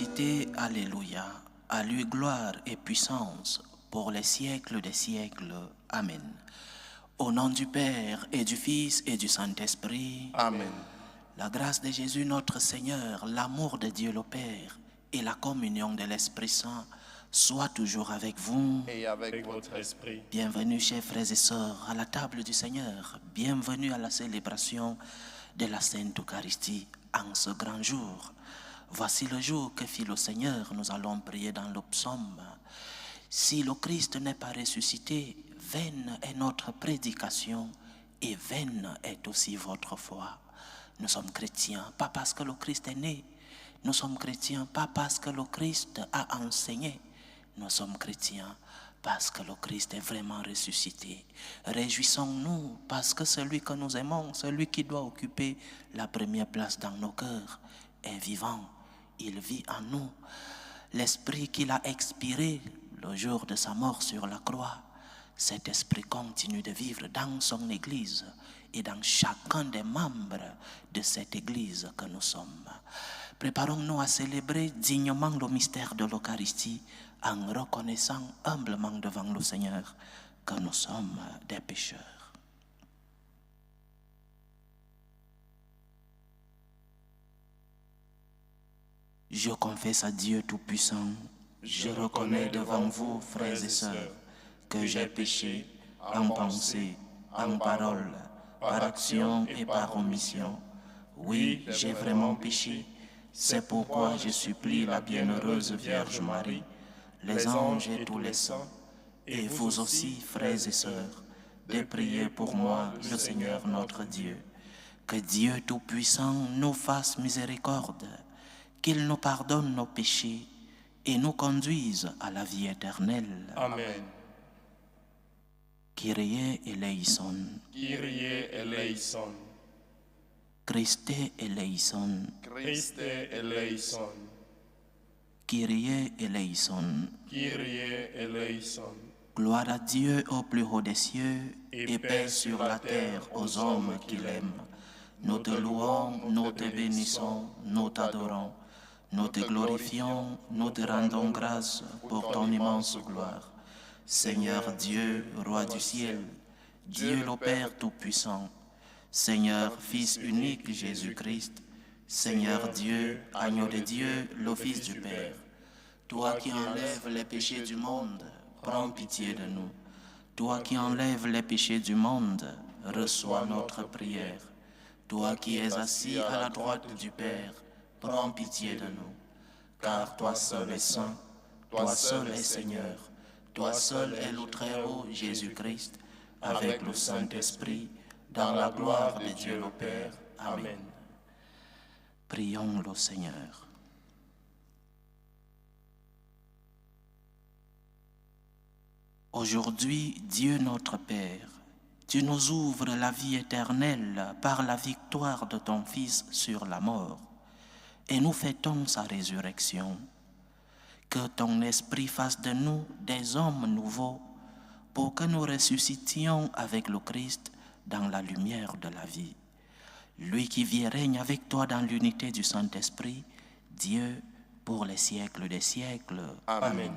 ressuscité, alléluia. À lui gloire et puissance pour les siècles des siècles. Amen. Au nom du Père et du Fils et du Saint-Esprit. Amen. La grâce de Jésus notre Seigneur, l'amour de Dieu le Père et la communion de l'Esprit Saint soit toujours avec vous. Et avec votre esprit. Bienvenue, chers frères et sœurs, à la table du Seigneur. Bienvenue à la célébration de la Sainte Eucharistie en ce grand jour. Voici le jour que fit le Seigneur. Nous allons prier dans le psaume. Si le Christ n'est pas ressuscité, vaine est notre prédication et vaine est aussi votre foi. Nous sommes chrétiens, pas parce que le Christ est né. Nous sommes chrétiens, pas parce que le Christ a enseigné. Nous sommes chrétiens parce que le Christ est vraiment ressuscité. Réjouissons-nous parce que celui que nous aimons, celui qui doit occuper la première place dans nos cœurs, est vivant. Il vit en nous. L'esprit qu'il a expiré le jour de sa mort sur la croix, cet esprit continue de vivre dans son Église et dans chacun des membres de cette Église que nous sommes. Préparons-nous à célébrer dignement le mystère de l'Eucharistie en reconnaissant humblement devant le Seigneur que nous sommes des pécheurs. Je confesse à Dieu Tout-Puissant, je reconnais devant vous, frères et sœurs, que j'ai péché en pensée, en parole, par action et par omission. Oui, j'ai vraiment péché. C'est pourquoi je supplie la bienheureuse Vierge Marie, les anges et tous les saints, et vous aussi, frères et sœurs, de prier pour moi, le Seigneur notre Dieu. Que Dieu Tout-Puissant nous fasse miséricorde, qu'il nous pardonne nos péchés et nous conduise à la vie éternelle. Amen. Kyrie eleison. Kyrie eleison. Christe eleison. Christe eleison. Kyrie eleison. Kyrie eleison. Gloire à Dieu au plus haut des cieux et paix sur la terre aux hommes qui l'aiment. Nous te louons, nous te bénissons, nous t'adorons, nous te glorifions, nous te rendons grâce pour ton immense gloire. Seigneur Dieu, Roi du ciel, Dieu le Père Tout-Puissant, Seigneur Fils unique Jésus-Christ, Seigneur Dieu, Agneau de Dieu, le Fils du Père, toi qui enlèves les péchés du monde, prends pitié de nous. Toi qui enlèves les péchés du monde, reçois notre prière. Toi qui es assis à la droite du Père, prends pitié de nous. Car toi seul es saint, toi seul es Seigneur, toi seul es le Très-Haut Jésus-Christ, avec le Saint-Esprit, dans la gloire de Dieu le Père. Amen. Prions le Seigneur. Aujourd'hui, Dieu notre Père, tu nous ouvres la vie éternelle par la victoire de ton Fils sur la mort, et nous fêtons sa résurrection. Que ton Esprit fasse de nous des hommes nouveaux, pour que nous ressuscitions avec le Christ dans la lumière de la vie. Lui qui vit et règne avec toi dans l'unité du Saint-Esprit, Dieu, pour les siècles des siècles. Amen.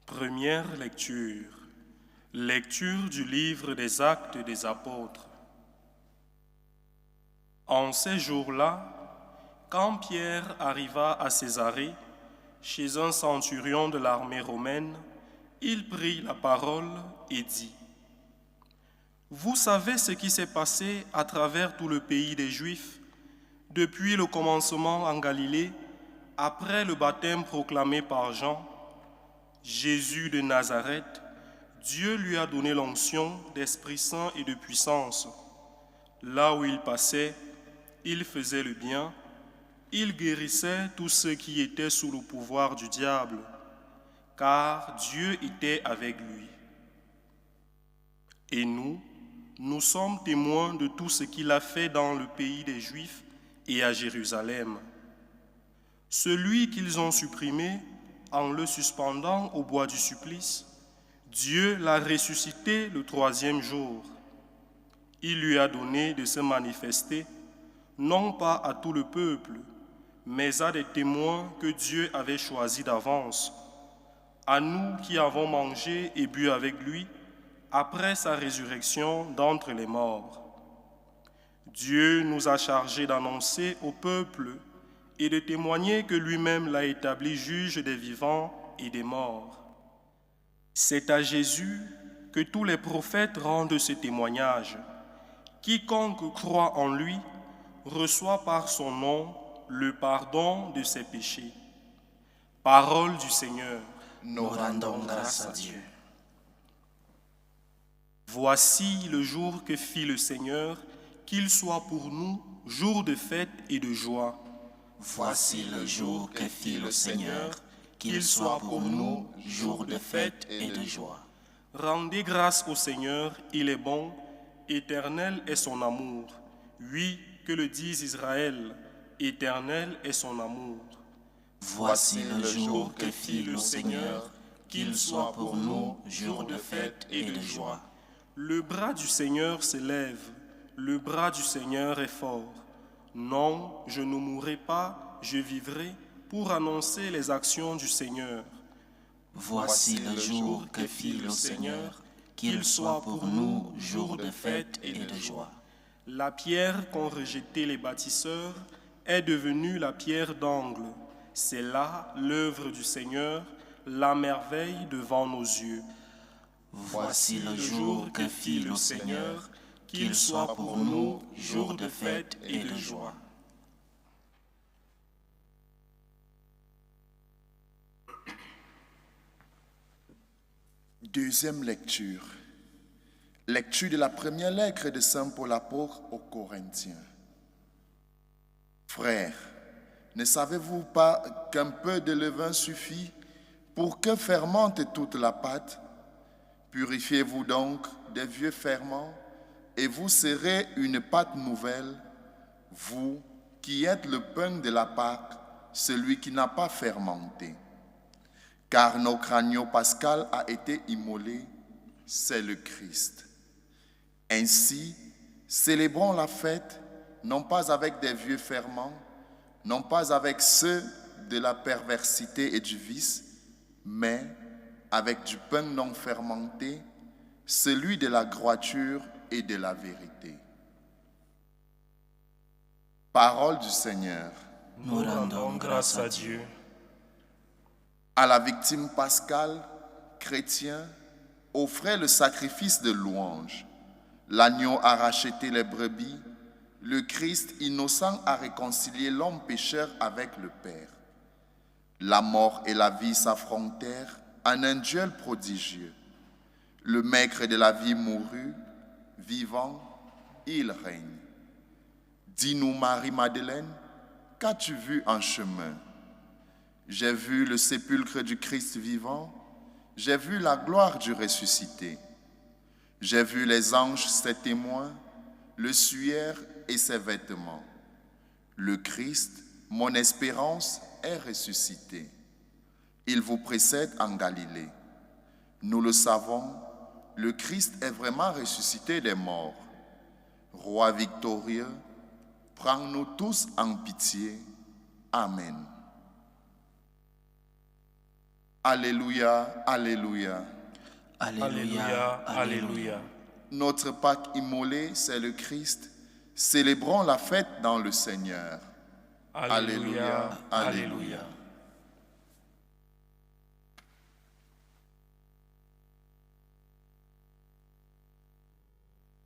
Première lecture. Lecture du livre des Actes des Apôtres. En ces jours-là, quand Pierre arriva à Césarée, chez un centurion de l'armée romaine, il prit la parole et dit : « Vous savez ce qui s'est passé à travers tout le pays des Juifs, depuis le commencement en Galilée, après le baptême proclamé par Jean. Jésus de Nazareth, Dieu lui a donné l'onction d'Esprit Saint et de puissance. Là où il passait, il faisait le bien, il guérissait tous ceux qui étaient sous le pouvoir du diable, car Dieu était avec lui. Et nous sommes témoins de tout ce qu'il a fait dans le pays des Juifs et à Jérusalem. Celui qu'ils ont supprimé en le suspendant au bois du supplice, Dieu l'a ressuscité le 3e jour. Il lui a donné de se manifester, non pas à tout le peuple, mais à des témoins que Dieu avait choisis d'avance, à nous qui avons mangé et bu avec lui après sa résurrection d'entre les morts. Dieu nous a chargés d'annoncer au peuple et de témoigner que lui-même l'a établi juge des vivants et des morts. C'est à Jésus que tous les prophètes rendent ce témoignage. Quiconque croit en lui reçoit par son nom le pardon de ses péchés. Parole du Seigneur. Nous rendons grâce à Dieu. Voici le jour que fit le Seigneur, qu'il soit pour nous jour de fête et de joie. Voici le jour que fit le Seigneur, qu'il soit pour nous jour de fête et de joie. Rendez grâce au Seigneur, il est bon, éternel est son amour. Oui, que le dise Israël, éternel est son amour. Voici le jour que fit le Seigneur, qu'il soit pour nous jour de fête et de joie. Le bras du Seigneur s'élève, le bras du Seigneur est fort. Non, je ne mourrai pas, je vivrai pour annoncer les actions du Seigneur. Voici le jour que fit le Seigneur, qu'il soit pour nous jour de fête et de joie. La pierre qu'ont rejetée les bâtisseurs est devenue la pierre d'angle. C'est là l'œuvre du Seigneur, la merveille devant nos yeux. Voici le jour que fit le Seigneur, qu'il soit pour nous jour de fête et de joie. Deuxième lecture. Lecture de la première lettre de Saint Paul apôtre aux Corinthiens. Frères, ne savez-vous pas qu'un peu de levain suffit pour que fermente toute la pâte? Purifiez-vous donc des vieux ferments et vous serez une pâte nouvelle, vous qui êtes le pain de la Pâque, celui qui n'a pas fermenté. Car notre agneau pascal a été immolé, c'est le Christ. Ainsi, célébrons la fête, non pas avec des vieux ferments, non pas avec ceux de la perversité et du vice, mais avec du pain non fermenté, celui de la droiture et de la vérité. Parole du Seigneur. Nous rendons grâce à Dieu. À la victime pascale, chrétien, offrez le sacrifice de louange. L'agneau a racheté les brebis, le Christ innocent a réconcilié l'homme pécheur avec le Père. La mort et la vie s'affrontèrent en un duel prodigieux. Le maître de la vie mourut, vivant, il règne. Dis-nous, Marie-Madeleine, qu'as-tu vu en chemin? J'ai vu le sépulcre du Christ vivant, j'ai vu la gloire du ressuscité. J'ai vu les anges, ses témoins, le suaire et ses vêtements. Le Christ, mon espérance, est ressuscité. Il vous précède en Galilée. Nous le savons, le Christ est vraiment ressuscité des morts. Roi victorieux, prends-nous tous en pitié. Amen. Alléluia, alléluia. Alléluia, alléluia. Notre Pâque immolée, c'est le Christ. Célébrons la fête dans le Seigneur. Alléluia, alléluia.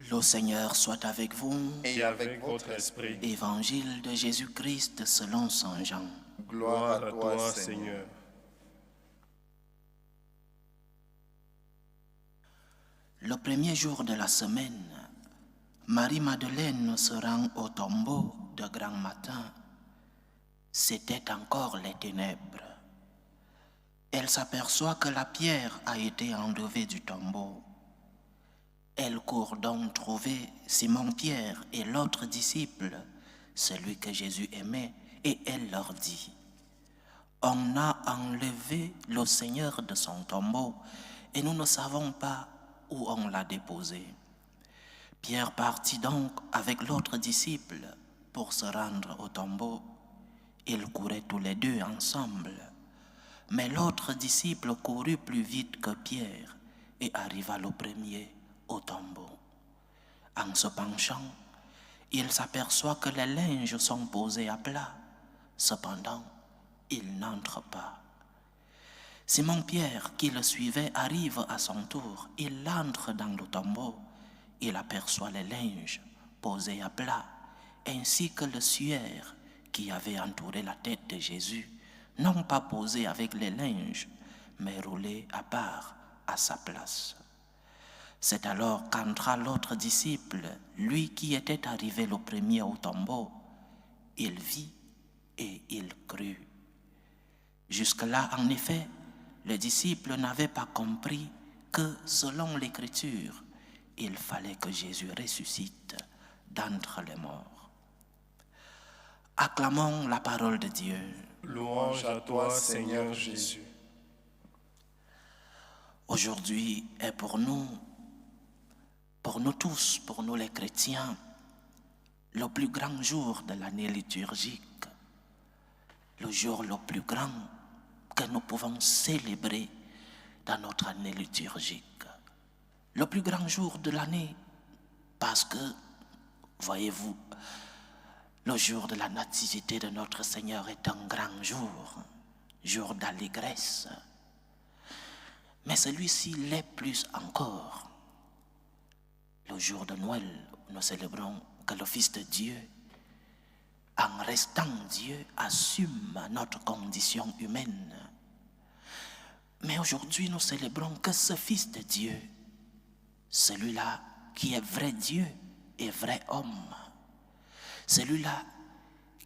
Le Seigneur soit avec vous. Et avec votre esprit. Évangile de Jésus-Christ selon saint Jean. Gloire à toi, Seigneur. Le premier jour de la semaine, Marie-Madeleine se rend au tombeau de grand matin. C'était encore les ténèbres. Elle s'aperçoit que la pierre a été enlevée du tombeau. Elle court donc trouver Simon-Pierre et l'autre disciple, celui que Jésus aimait, et elle leur dit: « On a enlevé le Seigneur de son tombeau et nous ne savons pas où on l'a déposé. » Pierre partit donc avec l'autre disciple pour se rendre au tombeau. Ils couraient tous les deux ensemble. Mais l'autre disciple courut plus vite que Pierre et arriva le premier au tombeau. En se penchant, il s'aperçoit que les linges sont posés à plat. Cependant, il n'entre pas. Simon-Pierre, qui le suivait, arrive à son tour. Il entre dans le tombeau. Il aperçoit les linges posés à plat, ainsi que le suaire qui avait entouré la tête de Jésus, non pas posé avec les linges, mais roulé à part à sa place. C'est alors qu'entra l'autre disciple, lui qui était arrivé le premier au tombeau. Il vit et il crut. Jusque-là, en effet, les disciples n'avaient pas compris que, selon l'Écriture, il fallait que Jésus ressuscite d'entre les morts. Acclamons la parole de Dieu. Louange à toi, Seigneur Jésus. Aujourd'hui est pour nous tous, pour nous les chrétiens, le plus grand jour de l'année liturgique, le jour le plus grand que nous pouvons célébrer dans notre année liturgique. Le plus grand jour de l'année, parce que, voyez-vous, le jour de la nativité de notre Seigneur est un grand jour d'allégresse. Mais celui-ci l'est plus encore. Le jour de Noël, nous célébrons que le Fils de Dieu, en restant Dieu, assume notre condition humaine. Mais aujourd'hui, nous célébrons que ce Fils de Dieu, celui-là qui est vrai Dieu et vrai homme, celui-là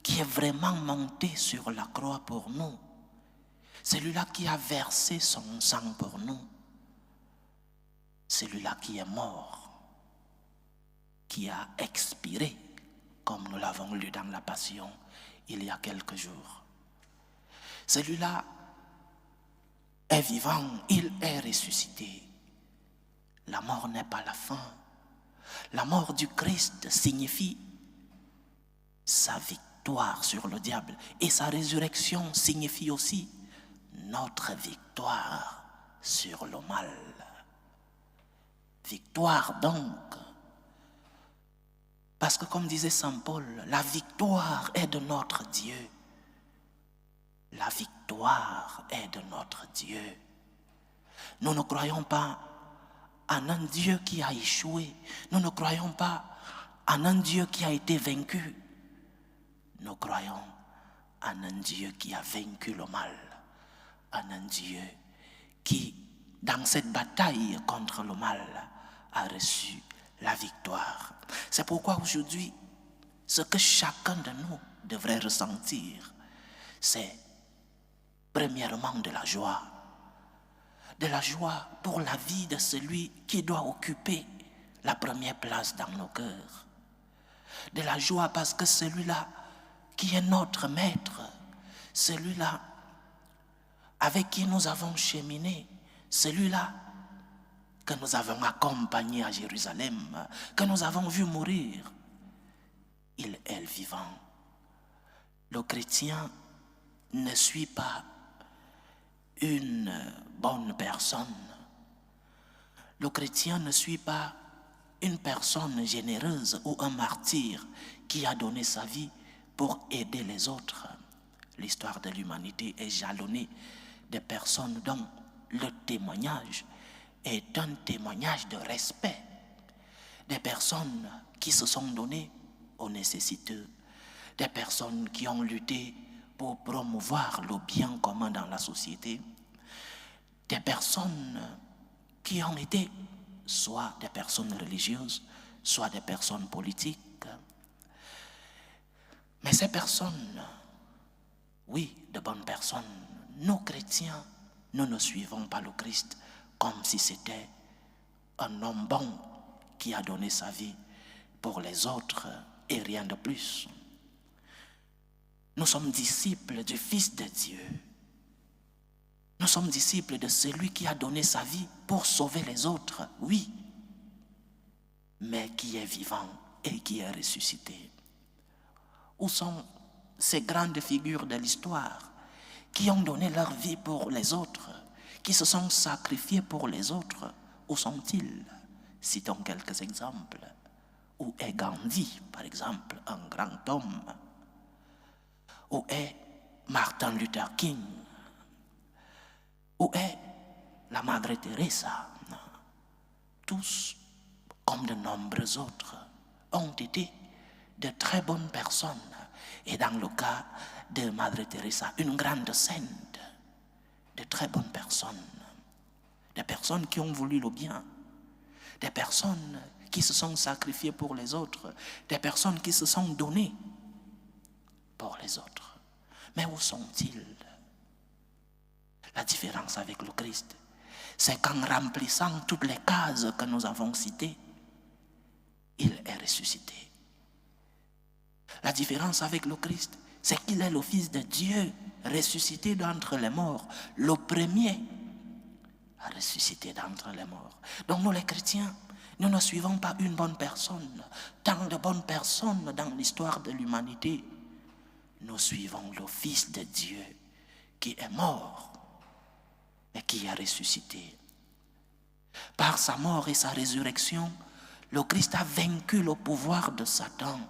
qui est vraiment monté sur la croix pour nous, celui-là qui a versé son sang pour nous, celui-là qui est mort, qui a expiré, comme nous l'avons lu dans la Passion il y a quelques jours. Celui-là est vivant, il est ressuscité. La mort n'est pas la fin. La mort du Christ signifie sa victoire sur le diable. Et sa résurrection signifie aussi notre victoire sur le mal. Victoire donc. Parce que comme disait Saint Paul, la victoire est de notre Dieu. La victoire est de notre Dieu. Nous ne croyons pas en un Dieu qui a échoué. Nous ne croyons pas en un Dieu qui a été vaincu. Nous croyons en un Dieu qui a vaincu le mal. En un Dieu qui, dans cette bataille contre le mal, a reçu la victoire. C'est pourquoi aujourd'hui, ce que chacun de nous devrait ressentir, c'est premièrement de la joie. De la joie pour la vie de celui qui doit occuper la première place dans nos cœurs. De la joie parce que celui-là qui est notre maître, celui-là avec qui nous avons cheminé, celui-là que nous avons accompagné à Jérusalem, que nous avons vu mourir, il est vivant. Le chrétien ne suit pas une bonne personne. Le chrétien ne suit pas une personne généreuse ou un martyr qui a donné sa vie pour aider les autres. L'histoire de l'humanité est jalonnée de personnes dont le témoignage est un témoignage de respect. Des personnes qui se sont données aux nécessiteux. Des personnes qui ont lutté pour promouvoir le bien commun dans la société. Des personnes qui ont été soit des personnes religieuses, soit des personnes politiques. Mais ces personnes, oui, de bonnes personnes, nous chrétiens, nous ne suivons pas le Christ comme si c'était un homme bon qui a donné sa vie pour les autres et rien de plus. Nous sommes disciples du Fils de Dieu. Nous sommes disciples de celui qui a donné sa vie pour sauver les autres, oui. mais qui est vivant et qui est ressuscité. Où sont ces grandes figures de l'histoire qui ont donné leur vie pour les autres, qui se sont sacrifiés pour les autres? Où sont-ils? Citons quelques exemples. Où est Gandhi, par exemple, un grand homme? Où est Martin Luther King? Où est la Madre Teresa? Tous, comme de nombreux autres, ont été de très bonnes personnes. Et dans le cas de Madre Teresa, une grande sainte, de très bonnes personnes. Des personnes qui ont voulu le bien. Des personnes qui se sont sacrifiées pour les autres. Des personnes qui se sont données pour les autres. Mais où sont-ils? La différence avec le Christ, c'est qu'en remplissant toutes les cases que nous avons citées, il est ressuscité. La différence avec le Christ, c'est qu'il est le Fils de Dieu, ressuscité d'entre les morts, le premier à ressusciter d'entre les morts. Donc nous les chrétiens, nous ne suivons pas une bonne personne. Tant de bonnes personnes dans l'histoire de l'humanité, nous suivons le Fils de Dieu qui est mort et qui est ressuscité. Par sa mort et sa résurrection, le Christ a vaincu le pouvoir de Satan.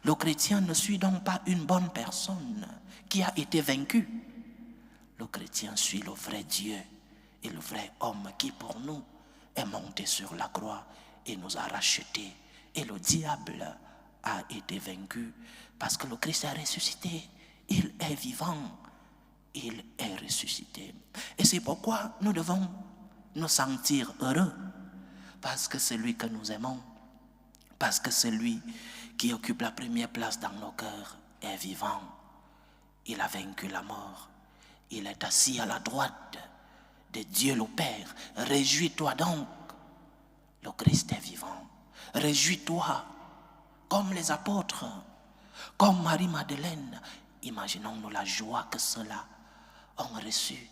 Le chrétien ne suit donc pas une bonne personne qui a été vaincue. Le chrétien suit le vrai Dieu et le vrai homme qui pour nous est monté sur la croix et nous a rachetés. Et le diable a été vaincu parce que le Christ est ressuscité. Il est vivant. Il est ressuscité. Et c'est pourquoi nous devons nous sentir heureux. Parce que c'est lui que nous aimons. Parce que c'est lui qui occupe la première place dans nos cœurs est vivant. Il a vaincu la mort. Il est assis à la droite de Dieu le Père. Réjouis-toi donc. Le Christ est vivant. Réjouis-toi comme les apôtres, comme Marie-Madeleine. Imaginons-nous la joie que ceux-là ont reçue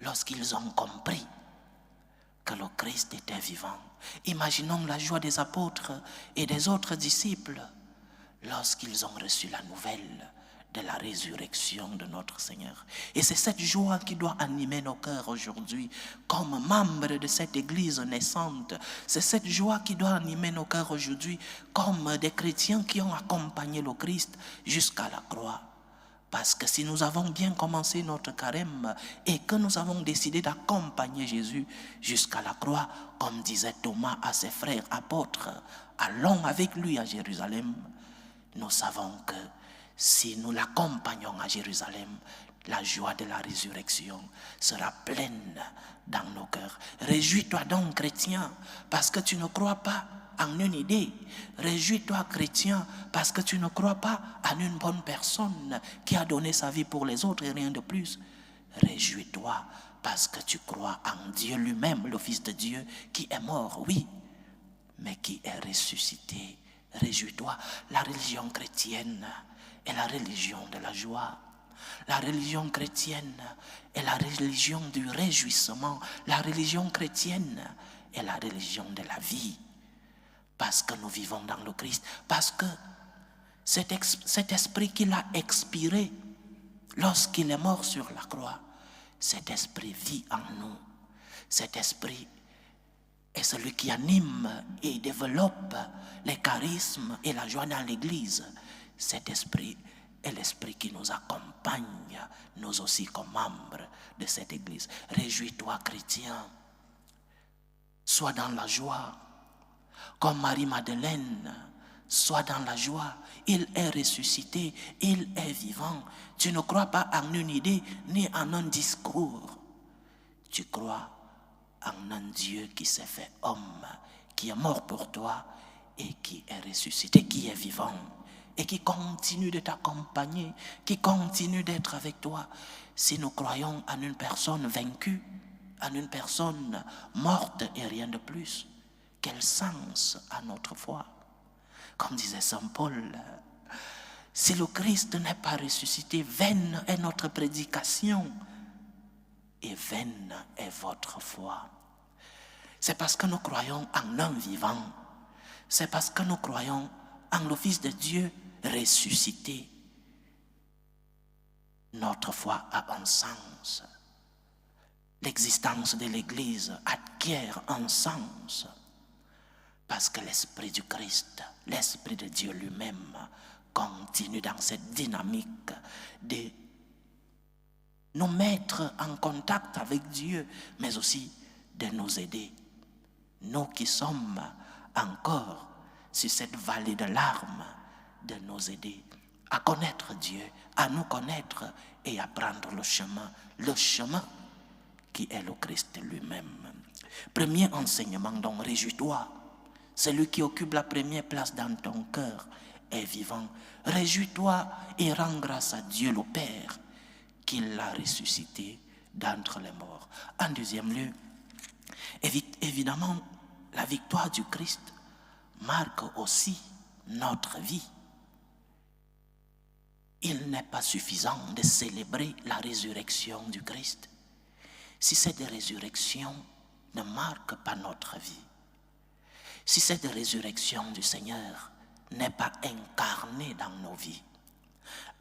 lorsqu'ils ont compris que le Christ était vivant. Imaginons la joie des apôtres et des autres disciples lorsqu'ils ont reçu la nouvelle de la résurrection de notre Seigneur. Et c'est cette joie qui doit animer nos cœurs aujourd'hui comme membres de cette église naissante. C'est cette joie qui doit animer nos cœurs aujourd'hui comme des chrétiens qui ont accompagné le Christ jusqu'à la croix. Parce que si nous avons bien commencé notre carême et que nous avons décidé d'accompagner Jésus jusqu'à la croix, comme disait Thomas à ses frères apôtres, allons avec lui à Jérusalem, nous savons que si nous l'accompagnons à Jérusalem, la joie de la résurrection sera pleine dans nos cœurs. Réjouis-toi donc, chrétien, parce que tu ne crois pas en une idée. Réjouis-toi, chrétien, parce que tu ne crois pas en une bonne personne qui a donné sa vie pour les autres et rien de plus. Réjouis-toi parce que tu crois en Dieu lui-même, le Fils de Dieu, qui est mort, oui, mais qui est ressuscité. Réjouis-toi. La religion chrétienne est la religion de la joie. La religion chrétienne est la religion du réjouissement. La religion chrétienne est la religion de la vie. Parce que nous vivons dans le Christ. Parce que cet esprit qu'il a expiré lorsqu'il est mort sur la croix, cet esprit vit en nous. Cet esprit est celui qui anime et développe les charismes et la joie dans l'Église. Cet esprit est l'esprit qui nous accompagne, nous aussi comme membres de cette Église. Réjouis-toi, chrétien. Sois dans la joie. Comme Marie-Madeleine, sois dans la joie. Il est ressuscité, il est vivant. Tu ne crois pas en une idée ni en un discours. Tu crois en un Dieu qui s'est fait homme, qui est mort pour toi et qui est ressuscité, qui est vivant et qui continue de t'accompagner, qui continue d'être avec toi. Si nous croyons en une personne vaincue, en une personne morte et rien de plus, quel sens a notre foi? Comme disait Saint Paul, si le Christ n'est pas ressuscité, vaine est notre prédication et vaine est votre foi. C'est parce que nous croyons en un vivant c'est parce que nous croyons en le Fils de Dieu ressuscité. Notre foi a un sens. L'existence de l'Église acquiert un sens parce que l'Esprit du Christ, l'Esprit de Dieu lui-même, continue dans cette dynamique de nous mettre en contact avec Dieu, mais aussi de nous aider. Nous qui sommes encore sur cette vallée de larmes, de nous aider à connaître Dieu, à nous connaître et à prendre le chemin qui est le Christ lui-même. Premier enseignement, donc réjouis-toi. Celui qui occupe la première place dans ton cœur est vivant. Réjouis-toi et rends grâce à Dieu le Père qui l'a ressuscité d'entre les morts. En deuxième lieu, évidemment, la victoire du Christ marque aussi notre vie. Il n'est pas suffisant de célébrer la résurrection du Christ si cette résurrection ne marque pas notre vie. Si cette résurrection du Seigneur n'est pas incarnée dans nos vies.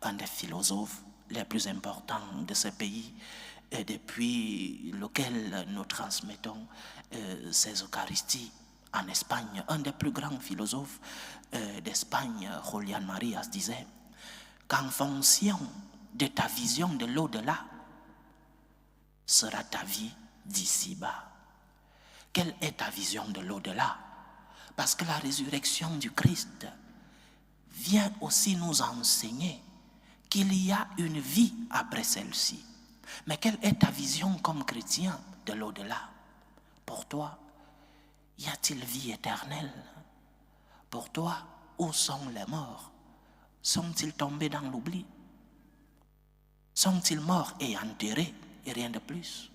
Un des philosophes les plus importants de ce pays, et depuis lequel nous transmettons ces Eucharisties en Espagne, un des plus grands philosophes d'Espagne, Julián Marías, disait qu'en fonction de ta vision de l'au-delà, sera ta vie d'ici-bas. Quelle est ta vision de l'au-delà? Parce que la résurrection du Christ vient aussi nous enseigner qu'il y a une vie après celle-ci. Mais quelle est ta vision comme chrétien de l'au-delà? Pour toi, y a-t-il vie éternelle? Pour toi, où sont les morts? Sont-ils tombés dans l'oubli? Sont-ils morts et enterrés et rien de plus?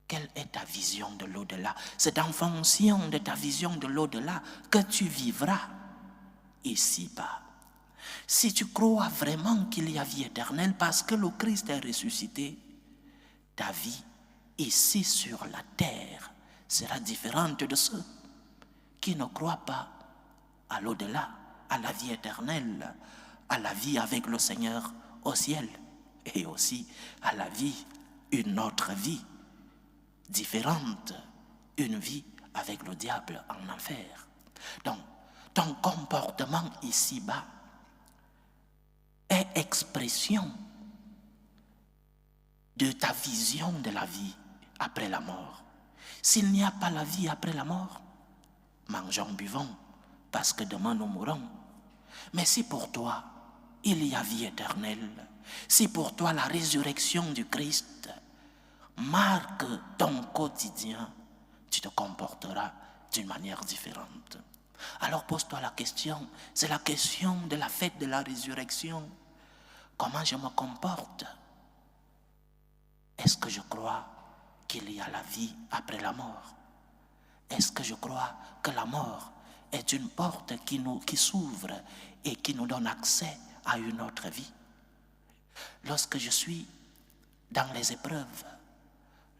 Quelle est ta vision de l'au-delà? C'est en fonction de ta vision de l'au-delà que tu vivras ici-bas. Si tu crois vraiment qu'il y a vie éternelle parce que le Christ est ressuscité, ta vie ici sur la terre sera différente de ceux qui ne croient pas à l'au-delà, à la vie éternelle, à la vie avec le Seigneur au ciel et aussi à la vie, une autre vie différente, une vie avec le diable en enfer. Donc, ton comportement ici-bas est expression de ta vision de la vie après la mort. S'il n'y a pas la vie après la mort, mangeons, buvons, parce que demain nous mourrons. Mais si pour toi, il y a vie éternelle, si pour toi la résurrection du Christ marque ton quotidien, tu te comporteras d'une manière différente. Alors pose-toi la question, c'est la question de la fête de la résurrection. Comment je me comporte? Est-ce que je crois qu'il y a la vie après la mort? Est-ce que je crois que la mort est une porte qui s'ouvre et qui nous donne accès à une autre vie? Lorsque je suis dans les épreuves,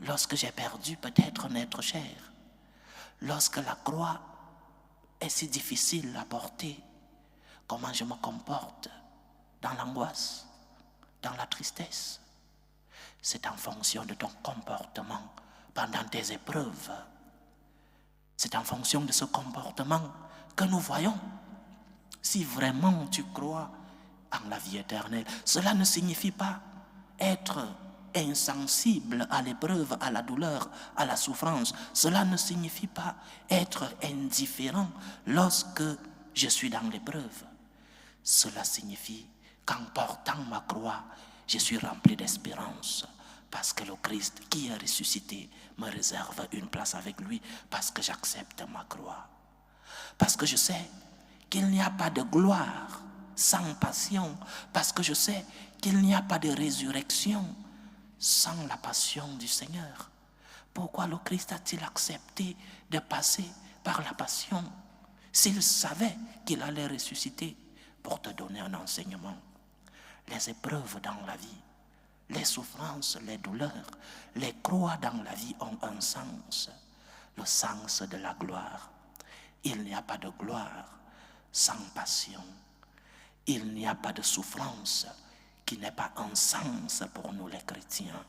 lorsque j'ai perdu peut-être un être cher, lorsque la croix est si difficile à porter, comment je me comporte dans l'angoisse, dans la tristesse? C'est en fonction de ton comportement pendant tes épreuves. C'est en fonction de ce comportement que nous voyons si vraiment tu crois en la vie éternelle. Cela ne signifie pas être insensible à l'épreuve, à la douleur, à la souffrance. Cela ne signifie pas être indifférent lorsque je suis dans l'épreuve. Cela signifie qu'en portant ma croix, je suis rempli d'espérance parce que le Christ qui est ressuscité me réserve une place avec lui parce que j'accepte ma croix. Parce que je sais qu'il n'y a pas de gloire sans passion, parce que je sais qu'il n'y a pas de résurrection sans la passion du Seigneur. Pourquoi le Christ a-t-il accepté de passer par la passion s'il savait qu'il allait ressusciter? Pour te donner un enseignement. Les épreuves dans la vie, les souffrances, les douleurs, les croix dans la vie ont un sens, le sens de la gloire. Il n'y a pas de gloire sans passion. Il n'y a pas de souffrance qui n'est pas un sens pour nous les chrétiens.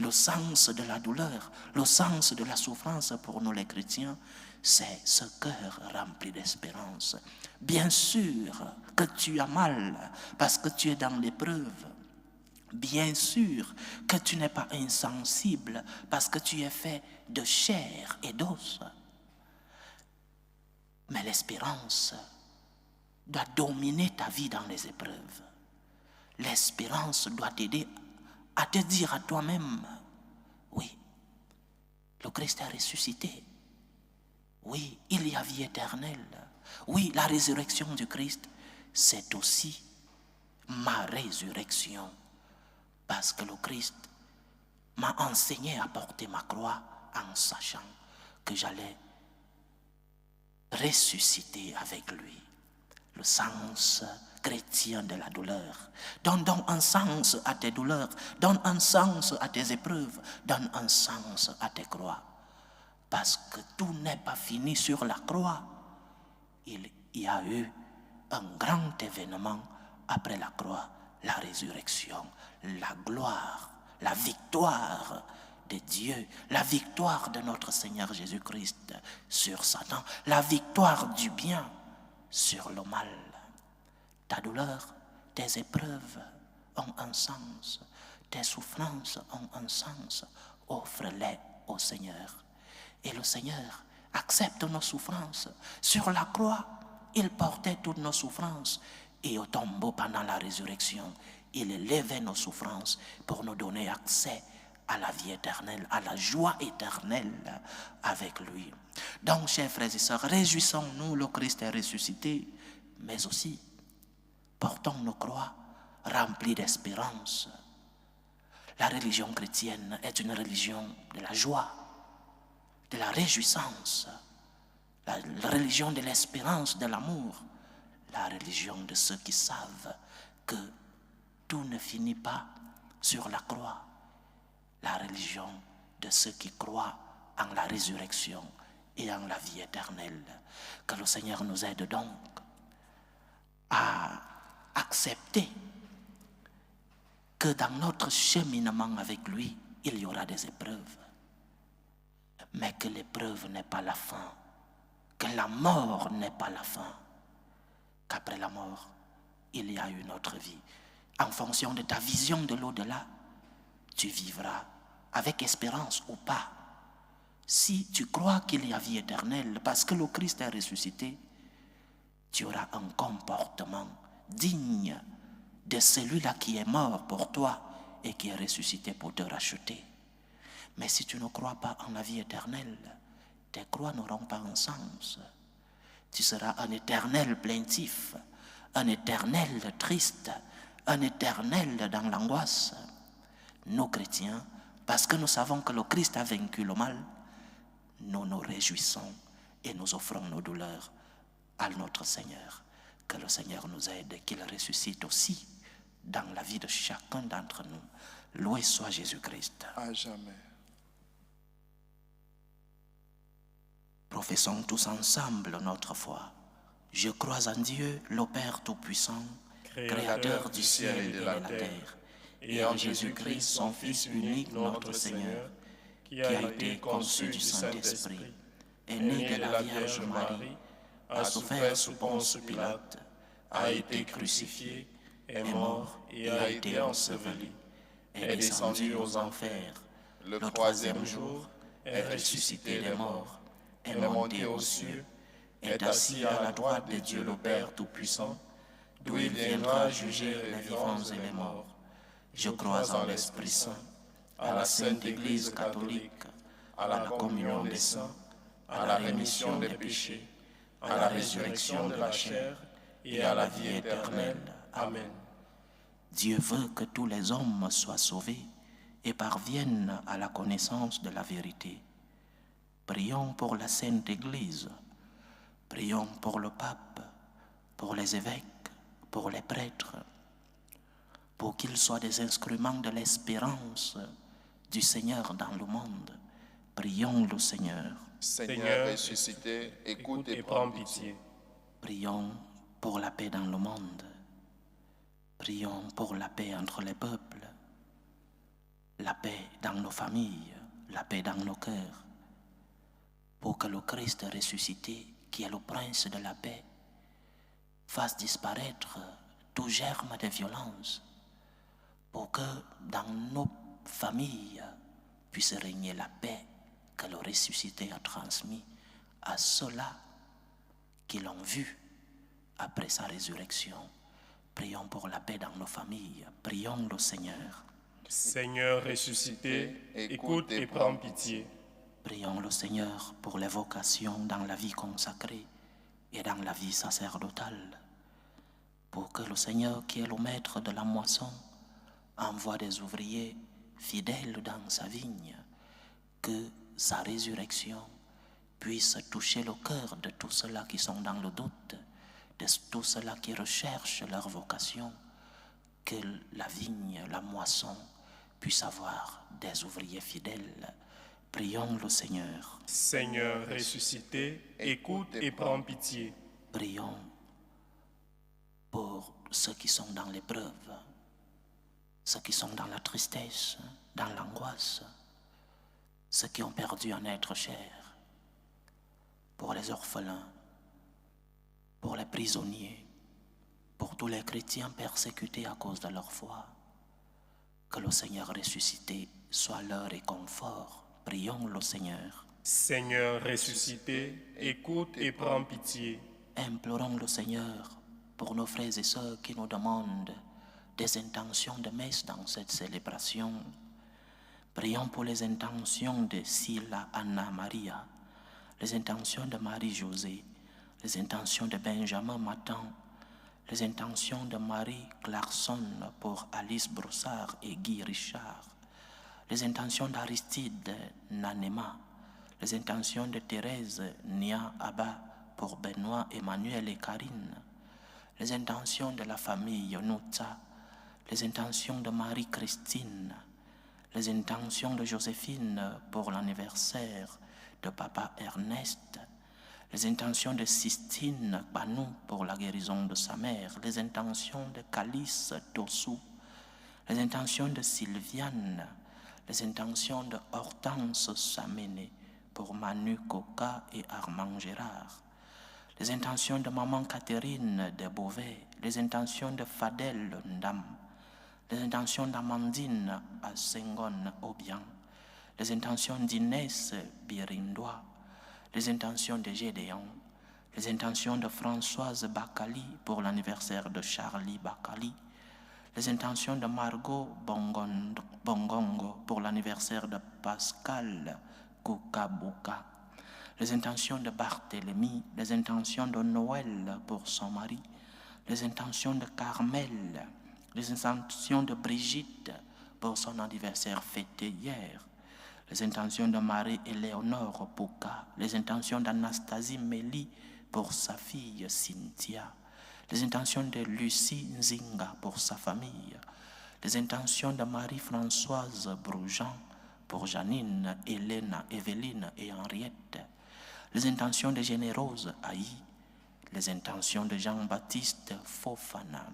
Le sens de la douleur, le sens de la souffrance pour nous les chrétiens, c'est ce cœur rempli d'espérance. Bien sûr que tu as mal parce que tu es dans l'épreuve. Bien sûr que tu n'es pas insensible parce que tu es fait de chair et d'os. Mais l'espérance doit dominer ta vie dans les épreuves. L'espérance doit t'aider à te dire à toi-même, oui, le Christ est ressuscité. Oui, il y a vie éternelle. Oui, la résurrection du Christ, c'est aussi ma résurrection. Parce que le Christ m'a enseigné à porter ma croix en sachant que j'allais ressusciter avec lui. Le sens chrétien de la douleur. Donne donc un sens à tes douleurs. Donne un sens à tes épreuves. Donne un sens à tes croix. Parce que tout n'est pas fini sur la croix. Il y a eu un grand événement après la croix, la résurrection, la gloire, la victoire de Dieu, la victoire de notre Seigneur Jésus-Christ sur Satan, la victoire du bien sur le mal. Ta douleur, tes épreuves ont un sens, tes souffrances ont un sens. Offre-les au Seigneur. Et le Seigneur accepte nos souffrances. Sur la croix, il portait toutes nos souffrances. Et au tombeau, pendant la résurrection, il élevait nos souffrances pour nous donner accès à la vie éternelle, à la joie éternelle avec lui. Donc, chers frères et sœurs, réjouissons-nous, le Christ est ressuscité, mais aussi portons nos croix remplies d'espérance. La religion chrétienne est une religion de la joie, de la réjouissance, la religion de l'espérance, de l'amour, la religion de ceux qui savent que tout ne finit pas sur la croix, la religion de ceux qui croient en la résurrection et en la vie éternelle. Que le Seigneur nous aide donc à accepter que dans notre cheminement avec lui, il y aura des épreuves. Mais que l'épreuve n'est pas la fin, que la mort n'est pas la fin, qu'après la mort, il y a une autre vie. En fonction de ta vision de l'au-delà, tu vivras avec espérance ou pas. Si tu crois qu'il y a vie éternelle, parce que le Christ est ressuscité, tu auras un comportement digne de celui-là qui est mort pour toi et qui est ressuscité pour te racheter. Mais si tu ne crois pas en la vie éternelle, tes croix n'auront pas un sens. Tu seras un éternel plaintif, un éternel triste, un éternel dans l'angoisse. Nous chrétiens, parce que nous savons que le Christ a vaincu le mal, nous nous réjouissons et nous offrons nos douleurs à notre Seigneur. Que le Seigneur nous aide, qu'il ressuscite aussi dans la vie de chacun d'entre nous. Loué soit Jésus-Christ. À jamais. Professons tous ensemble notre foi. Je crois en Dieu, le Père Tout-Puissant, Créateur du ciel et de la terre, et en Jésus-Christ, son Fils unique, notre Seigneur, qui a été conçu du Saint-Esprit, est né de la Vierge Marie, a souffert sous Ponce Pilate, a été crucifié, est mort et a été enseveli, est descendu aux enfers. Le troisième jour, est ressuscité des morts, est monté aux cieux, est assis à la droite de Dieu le Père Tout-Puissant, d'où il viendra juger les vivants et les morts. Je crois en l'Esprit Saint, à la Sainte Église catholique, à la communion des saints, à la rémission des péchés, à la résurrection de la chair et à la vie éternelle. Amen. Dieu veut que tous les hommes soient sauvés et parviennent à la connaissance de la vérité. Prions pour la Sainte Église, prions pour le pape, pour les évêques, pour les prêtres, pour qu'ils soient des instruments de l'espérance du Seigneur dans le monde. Prions le Seigneur. Seigneur ressuscité, écoute et prends pitié. Prions pour la paix dans le monde. Prions pour la paix entre les peuples, la paix dans nos familles, la paix dans nos cœurs, pour que le Christ ressuscité, qui est le prince de la paix, fasse disparaître tout germe de violence, pour que dans nos familles puisse régner la paix que le ressuscité a transmis à ceux-là qui l'ont vu après sa résurrection. Prions pour la paix dans nos familles. Prions le Seigneur. Seigneur ressuscité, écoute et prends pitié. Prions le Seigneur pour les vocations dans la vie consacrée et dans la vie sacerdotale. Pour que le Seigneur, qui est le maître de la moisson, envoie des ouvriers fidèles dans sa vigne, que sa résurrection puisse toucher le cœur de tous ceux-là qui sont dans le doute, de tous ceux-là qui recherchent leur vocation, que la vigne, la moisson, puisse avoir des ouvriers fidèles. Prions le Seigneur. Seigneur ressuscité, écoute et prends pitié. Prions pour ceux qui sont dans l'épreuve, ceux qui sont dans la tristesse, dans l'angoisse, ceux qui ont perdu un être cher, pour les orphelins, pour les prisonniers, pour tous les chrétiens persécutés à cause de leur foi. Que le Seigneur ressuscité soit leur réconfort. Prions le Seigneur. Seigneur ressuscité, écoute et prends pitié. Implorons le Seigneur pour nos frères et sœurs qui nous demandent des intentions de messe dans cette célébration. Prions pour les intentions de Sila Anna Maria, les intentions de Marie-Josée, les intentions de Benjamin Matan, les intentions de Marie Clarkson pour Alice Broussard et Guy Richard, les intentions d'Aristide Nanema, les intentions de Thérèse Nia Abba pour Benoît, Emmanuel et Karine, les intentions de la famille Yonuta, les intentions de Marie-Christine, les intentions de Joséphine pour l'anniversaire de papa Ernest, les intentions de Sistine Banou pour la guérison de sa mère, les intentions de Calice Tossou, les intentions de Sylviane, les intentions de Hortense Saméné pour Manu Coca et Armand Gérard, les intentions de maman Catherine de Beauvais, les intentions de Fadel Ndam, les intentions d'Amandine à Sengon Obiang, les intentions d'Inès Birindois, les intentions de Gédéon, les intentions de Françoise Bakali pour l'anniversaire de Charlie Bakali, les intentions de Margot Bongongo pour l'anniversaire de Pascal Kukabuka, les intentions de Barthélemy, les intentions de Noël pour son mari, les intentions de Carmel, les intentions de Brigitte pour son anniversaire fêté hier, les intentions de Marie-Éléonore Pouka, les intentions d'Anastasie Méli pour sa fille Cynthia, les intentions de Lucie Nzinga pour sa famille, les intentions de Marie-Françoise Broujean pour Janine, Hélène, Evelyne et Henriette, les intentions de Générose Haï, les intentions de Jean-Baptiste Fofana.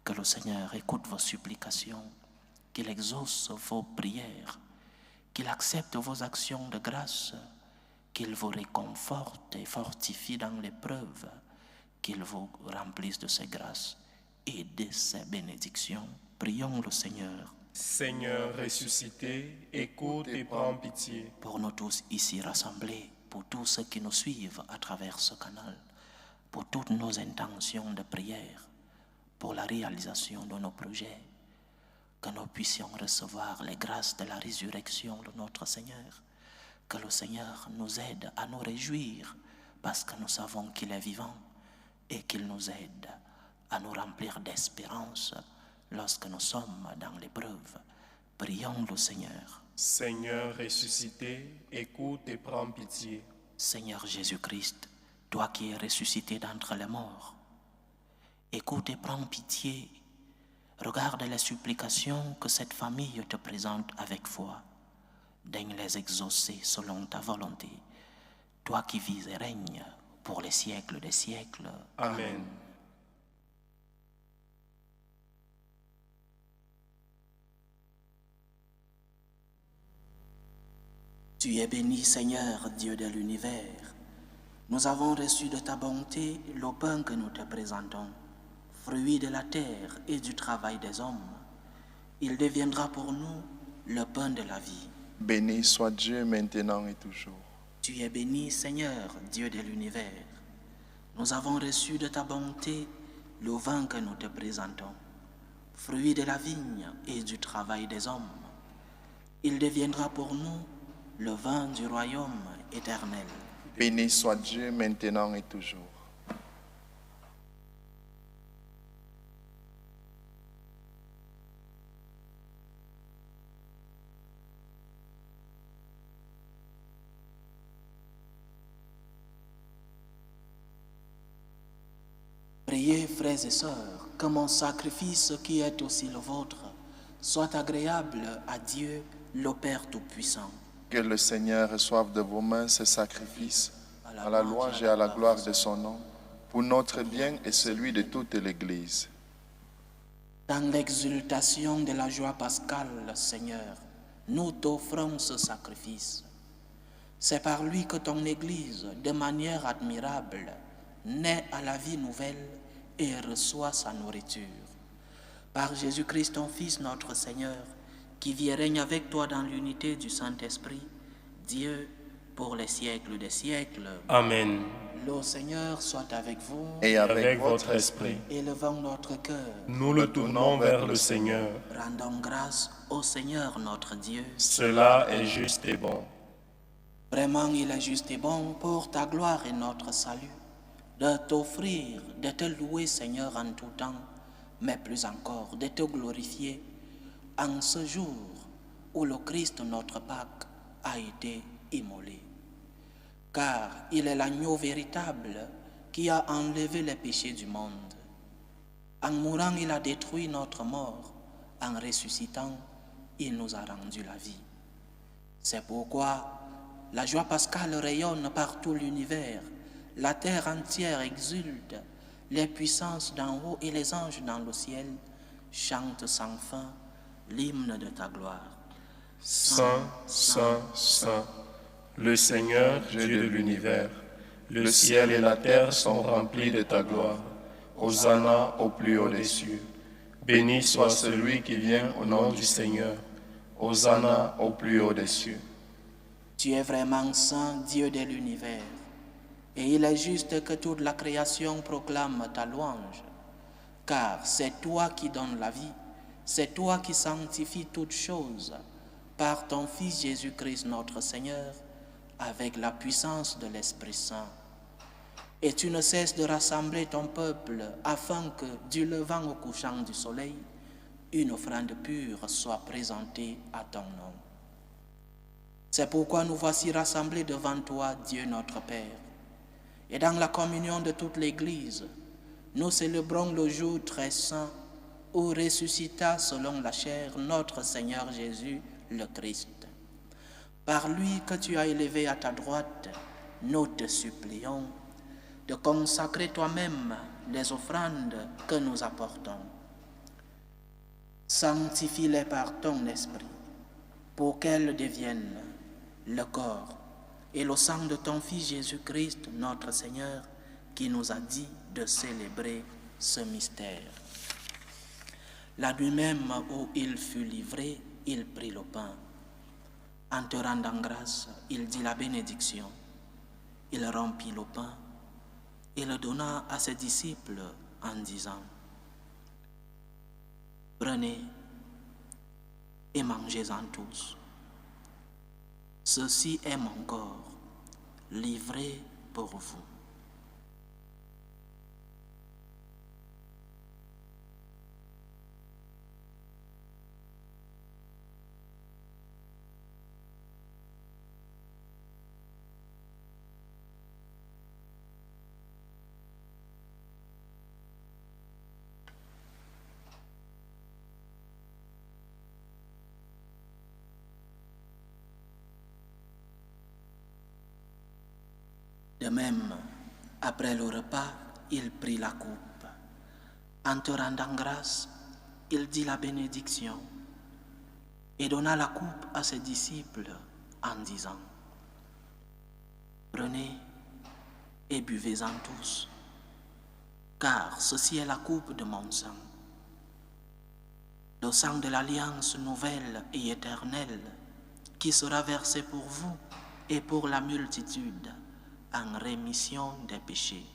Que le Seigneur écoute vos supplications, qu'il exauce vos prières, qu'il accepte vos actions de grâce, qu'il vous réconforte et fortifie dans l'épreuve, qu'il vous remplisse de ses grâces et de ses bénédictions. Prions le Seigneur. Seigneur ressuscité, écoute et prends pitié. Pour nous tous ici rassemblés, pour tous ceux qui nous suivent à travers ce canal, pour toutes nos intentions de prière, pour la réalisation de nos projets, que nous puissions recevoir les grâces de la résurrection de notre Seigneur, que le Seigneur nous aide à nous réjouir parce que nous savons qu'il est vivant et qu'il nous aide à nous remplir d'espérance lorsque nous sommes dans l'épreuve. Prions le Seigneur. Seigneur ressuscité, écoute et prends pitié. Seigneur Jésus-Christ, toi qui es ressuscité d'entre les morts, écoute et prends pitié. Regarde les supplications que cette famille te présente avec foi. Daigne les exaucer selon ta volonté. toi qui vis et règnes pour les siècles des siècles. Amen. Tu es béni, Seigneur, Dieu de l'univers. Nous avons reçu de ta bonté le pain que nous te présentons, fruit de la terre et du travail des hommes. Il deviendra pour nous le pain de la vie. Béni soit Dieu maintenant et toujours. Tu es béni, Seigneur, Dieu de l'univers. Nous avons reçu de ta bonté le vin que nous te présentons, fruit de la vigne et du travail des hommes. Il deviendra pour nous le vin du royaume éternel. Béni soit Dieu maintenant et toujours. Priez, frères et sœurs, que mon sacrifice qui est aussi le vôtre soit agréable à Dieu, le Père Tout-Puissant. Que le Seigneur reçoive de vos mains ce sacrifice à la louange et à la gloire de son nom, pour notre bien et celui de toute l'Église. Dans l'exultation de la joie pascale, Seigneur, nous t'offrons ce sacrifice. C'est par lui que ton Église, de manière admirable, naît à la vie nouvelle et reçoit sa nourriture. Par Jésus-Christ, ton Fils, notre Seigneur, qui vit et règne avec toi dans l'unité du Saint-Esprit, Dieu, pour les siècles des siècles. Amen. Le Seigneur soit avec vous Et Avec votre esprit, élevons notre cœur. nous le tournons vers le Seigneur. Rendons grâce au Seigneur notre Dieu. Cela est juste et bon. Vraiment, il est juste et bon pour ta gloire et notre salut, de t'offrir, de te louer, Seigneur, en tout temps, mais plus encore, de te glorifier en ce jour où le Christ, notre Pâque, a été immolé. Car il est l'agneau véritable qui a enlevé les péchés du monde. En mourant, il a détruit notre mort. En ressuscitant, il nous a rendu la vie. C'est pourquoi la joie pascale rayonne par tout l'univers. La terre entière exulte. Les puissances d'en haut et les anges dans le ciel chantent sans fin l'hymne de ta gloire. Saint, Saint, Saint, le Seigneur, Dieu de l'univers, le ciel et la terre sont remplis de ta gloire. Hosanna au plus haut des cieux. Béni soit celui qui vient au nom du Seigneur. Hosanna au plus haut des cieux. Tu es vraiment saint, Dieu de l'univers, et il est juste que toute la création proclame ta louange, car c'est toi qui donnes la vie, c'est toi qui sanctifies toutes choses, par ton Fils Jésus-Christ notre Seigneur, avec la puissance de l'Esprit Saint. Et tu ne cesses de rassembler ton peuple, afin que, du levant au couchant du soleil, une offrande pure soit présentée à ton nom. C'est pourquoi nous voici rassemblés devant toi, Dieu notre Père. Et dans la communion de toute l'Église, nous célébrons le jour très saint où ressuscita selon la chair notre Seigneur Jésus, le Christ. Par lui que tu as élevé à ta droite, nous te supplions de consacrer toi-même les offrandes que nous apportons. Sanctifie-les par ton esprit, pour qu'elles deviennent le corps et le sang de ton Fils Jésus-Christ, notre Seigneur, qui nous a dit de célébrer ce mystère. La nuit même où il fut livré, il prit le pain. En te rendant grâce, il dit la bénédiction. Il rompit le pain et le donna à ses disciples en disant: Prenez et mangez-en tous. Ceci est mon corps, livré pour vous. De même, après le repas, il prit la coupe. En te rendant grâce, il dit la bénédiction et donna la coupe à ses disciples en disant: Prenez et buvez-en tous, car ceci est la coupe de mon sang, le sang de l'alliance nouvelle et éternelle qui sera versé pour vous et pour la multitude en rémission des péchés.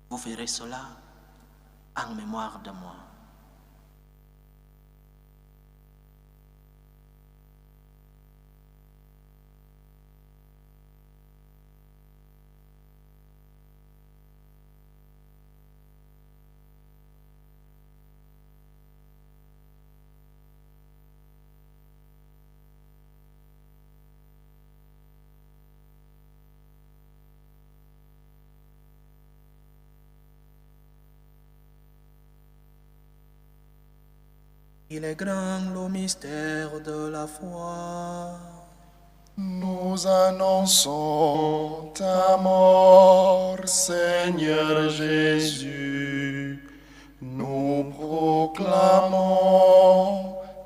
Vous ferez cela en mémoire de moi. Il est grand le mystère de la foi. Nous annonçons ta mort, Seigneur Jésus. Nous proclamons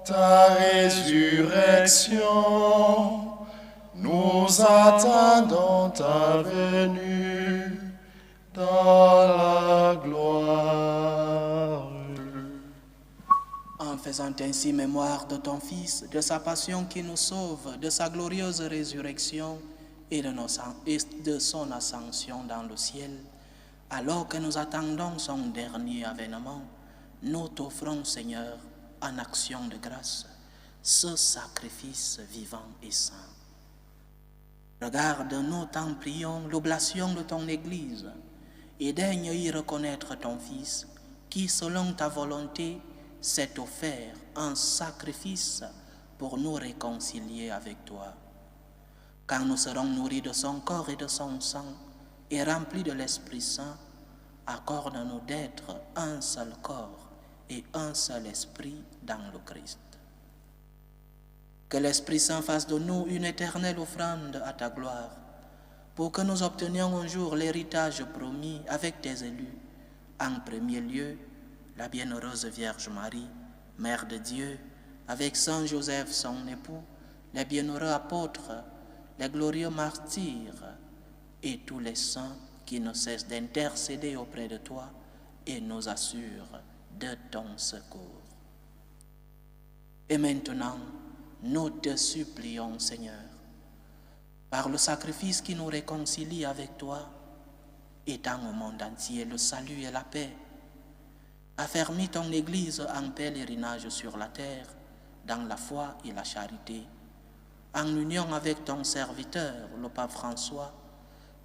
ta résurrection. Nous attendons ta venue dans la gloire. En faisant ainsi mémoire de ton Fils, de sa passion qui nous sauve, de sa glorieuse résurrection et de son ascension dans le ciel, alors que nous attendons son dernier avènement, nous t'offrons, Seigneur, en action de grâce, ce sacrifice vivant et saint. Regarde-nous, t'en prions, l'oblation de ton Église, et daigne y reconnaître ton Fils, qui, selon ta volonté, s'est offert en sacrifice pour nous réconcilier avec toi. Quand nous serons nourris de son corps et de son sang et remplis de l'Esprit Saint, accorde-nous d'être un seul corps et un seul esprit dans le Christ. Que l'Esprit Saint fasse de nous une éternelle offrande à ta gloire, pour que nous obtenions un jour l'héritage promis avec tes élus, en premier lieu la bienheureuse Vierge Marie, Mère de Dieu, avec Saint Joseph son époux, les bienheureux apôtres, les glorieux martyrs et tous les saints qui ne cessent d'intercéder auprès de toi et nous assurent de ton secours. Et maintenant, nous te supplions, Seigneur, par le sacrifice qui nous réconcilie avec toi, étends au monde entier le salut et la paix. Affermis ton Église en pèlerinage sur la terre, dans la foi et la charité, en union avec ton serviteur, le pape François,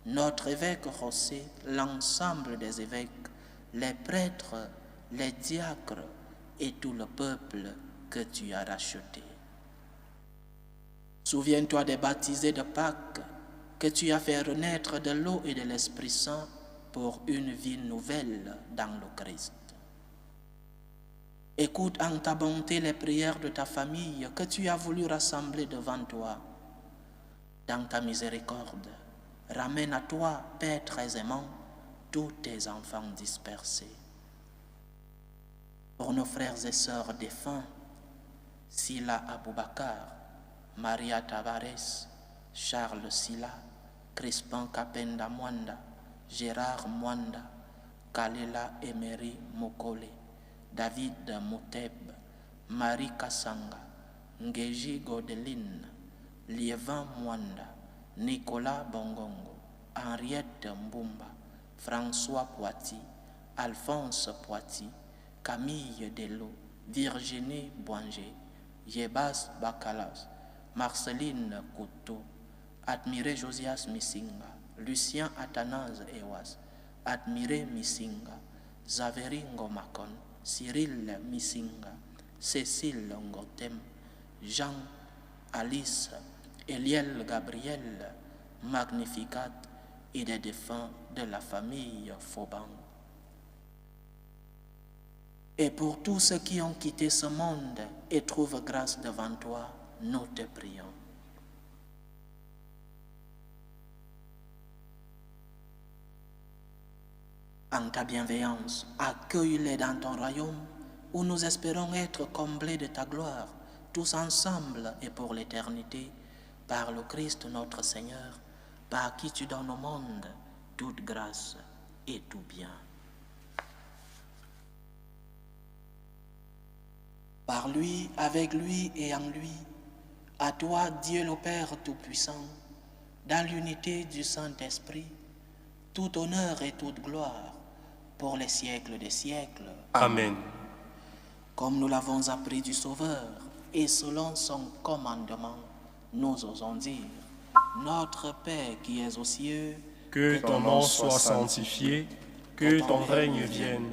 notre évêque José, l'ensemble des évêques, les prêtres, les diacres et tout le peuple que tu as racheté. Souviens-toi des baptisés de Pâques que tu as fait renaître de l'eau et de l'Esprit Saint pour une vie nouvelle dans le Christ. Écoute en ta bonté les prières de ta famille que tu as voulu rassembler devant toi. Dans ta miséricorde, ramène à toi, Père très aimant, tous tes enfants dispersés. Pour nos frères et sœurs défunts, Sila Aboubakar, Maria Tavares, Charles Sila, Crispin Kapenda Mwanda, Gérard Mwanda, Kalela Emery Mokole, David Mouteb, Marie Kassanga, Ngeji Godeline, Liévin Mwanda, Nicolas Bongongo, Henriette Mbumba, François Poiti, Alphonse Poiti, Camille Delo, Virginie Boanger, Yebas Bakalas, Marceline Couteau, admiré Josias Missinga, Lucien Athanase Ewas, admiré Missinga, Zaveri Ngomakon, Cyril Missinga, Cécile Ngotem, Jean, Alice, Eliel Gabriel, Magnificat et des défunts de la famille Fauban. Et pour tous ceux qui ont quitté ce monde et trouvent grâce devant toi, nous te prions. En ta bienveillance, accueille-les dans ton royaume où nous espérons être comblés de ta gloire, tous ensemble et pour l'éternité, par le Christ notre Seigneur, par qui tu donnes au monde toute grâce et tout bien. Par lui, avec lui et en lui, à toi, Dieu le Père Tout-Puissant, dans l'unité du Saint-Esprit, tout honneur et toute gloire pour les siècles des siècles. Amen. Comme nous l'avons appris du Sauveur, et selon son commandement, nous osons dire, Notre Père qui es aux cieux, Que ton nom soit sanctifié, que ton règne vienne,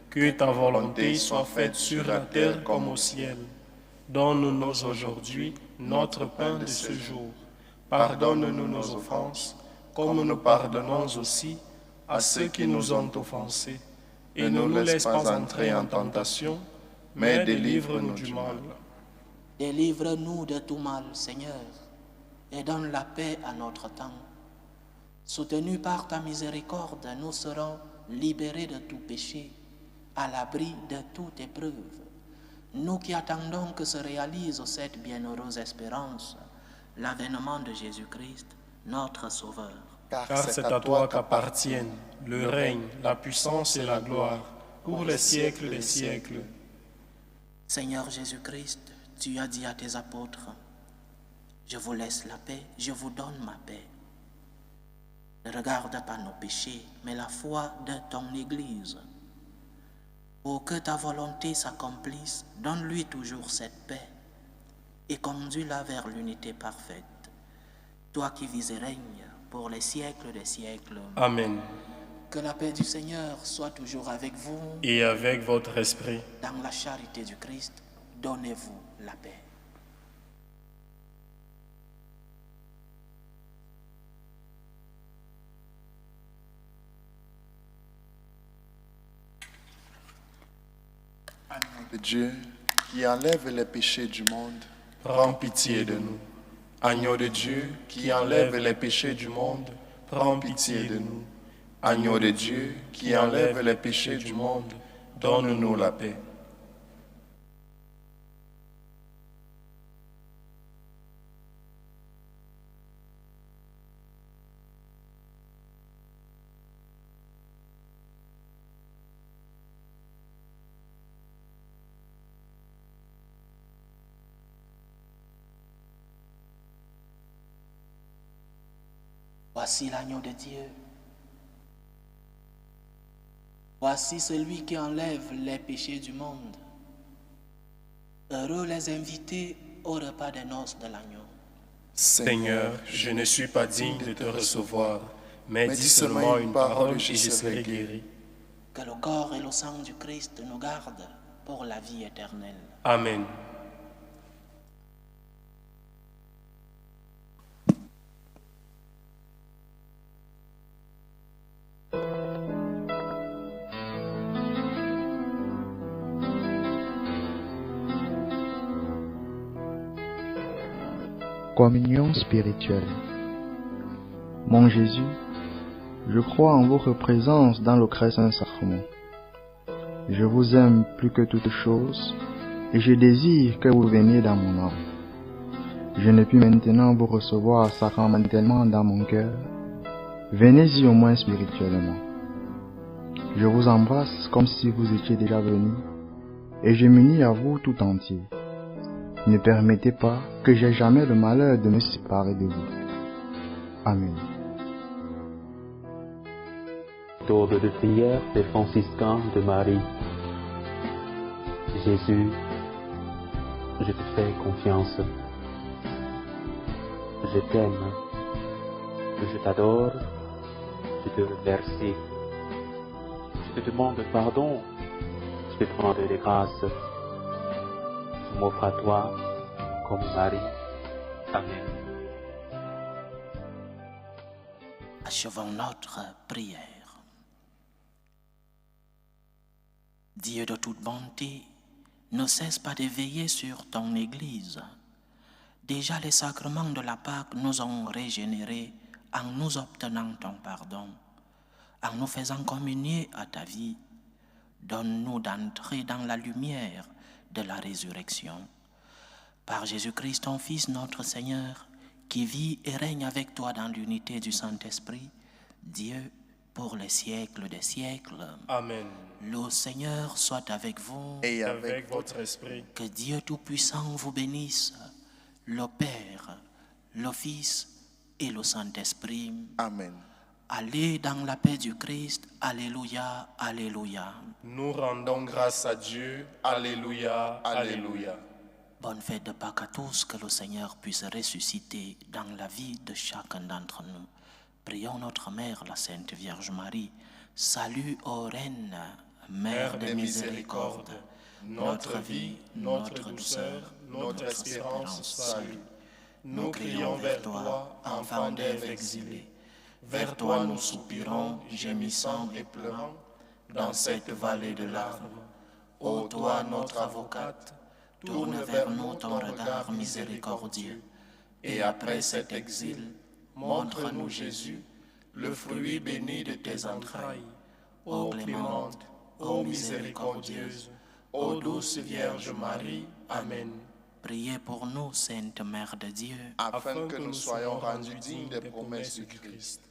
que ta volonté soit faite sur la terre comme au ciel. Donne-nous aujourd'hui notre pain de ce jour. Pardonne-nous nos offenses, comme nous pardonnons aussi à ceux qui nous ont offensés. Et ne nous laisse pas entrer en tentation, mais délivre-nous du mal. délivre-nous de tout mal, Seigneur, et donne la paix à notre temps. Soutenus par ta miséricorde, nous serons libérés de tout péché, à l'abri de toute épreuve. Nous qui attendons que se réalise cette bienheureuse espérance, l'avènement de Jésus-Christ, notre Sauveur. Car c'est à toi qu'appartiennent le règne, la puissance et la gloire, pour les siècles des siècles. Seigneur Jésus-Christ, tu as dit à tes apôtres, « Je vous laisse la paix, je vous donne ma paix. » Ne regarde pas nos péchés, mais la foi de ton Église. Pour que ta volonté s'accomplisse, donne-lui toujours cette paix et conduis-la vers l'unité parfaite. Toi qui vis et règnes pour les siècles des siècles. Amen. Que la paix du Seigneur soit toujours avec vous. Et avec votre esprit. Dans la charité du Christ, donnez-vous la paix. Agneau de Dieu, qui enlève les péchés du monde, Prends pitié de nous. Agneau de Dieu, qui enlève les péchés du monde, prends pitié de nous. Agneau de Dieu, qui enlève les péchés du monde, donne-nous la paix. Voici l'agneau de Dieu. Voici celui qui enlève les péchés du monde. Heureux les invités au repas des noces de l'agneau. Seigneur, je ne suis pas digne de te recevoir, mais dis seulement une parole et je serai guéri. Que le corps et le sang du Christ nous gardent pour la vie éternelle. Amen. Communion spirituelle. Mon Jésus, je crois en votre présence dans le très saint sacrement. Je vous aime plus que toute chose et je désire que vous veniez dans mon âme. Je ne puis maintenant vous recevoir sacramentellement dans mon cœur. Venez-y au moins spirituellement. Je vous embrasse comme si vous étiez déjà venu et je m'unis à vous tout entier. Ne permettez pas que j'aie jamais le malheur de me séparer de vous. Amen. Méthode de prière des franciscains de Marie. Jésus, je te fais confiance. Je t'aime. Je t'adore. Je te remercie. Je te demande pardon. Je te demande des grâces. Je m'offre à toi comme Marie. Amen. Achevons notre prière. Dieu de toute bonté, ne cesse pas de veiller sur ton Église. Déjà les sacrements de la Pâque nous ont régénérés en nous obtenant ton pardon. En nous faisant communier à ta vie, donne-nous d'entrer dans la lumière de la résurrection. Par Jésus-Christ, ton Fils, notre Seigneur, qui vit et règne avec toi dans l'unité du Saint-Esprit, Dieu, pour les siècles des siècles. Amen. Le Seigneur soit avec vous. Et Avec votre esprit, Que Dieu Tout-Puissant vous bénisse, le Père, le Fils et le Saint-Esprit. Amen. Allez dans la paix du Christ. Alléluia, alléluia. nous rendons grâce à Dieu. Alléluia, alléluia. Bonne fête de Pâques à tous, que le Seigneur puisse ressusciter dans la vie de chacun d'entre nous. Prions notre Mère, la Sainte Vierge Marie. Salut, ô Reine, Mère de miséricorde, notre vie, notre douceur, notre espérance, salut. Nous crions vers toi, enfant d'Ève exilée. Vers toi nous soupirons, gémissant et pleurant, dans cette vallée de larmes. Ô toi, notre avocate, tourne vers nous ton regard miséricordieux, et après cet exil, montre-nous Jésus, le fruit béni de tes entrailles. Ô clémente, ô miséricordieuse, ô douce Vierge Marie. Amen. Priez pour nous, Sainte Mère de Dieu, Afin que nous soyons rendus dignes des promesses du Christ.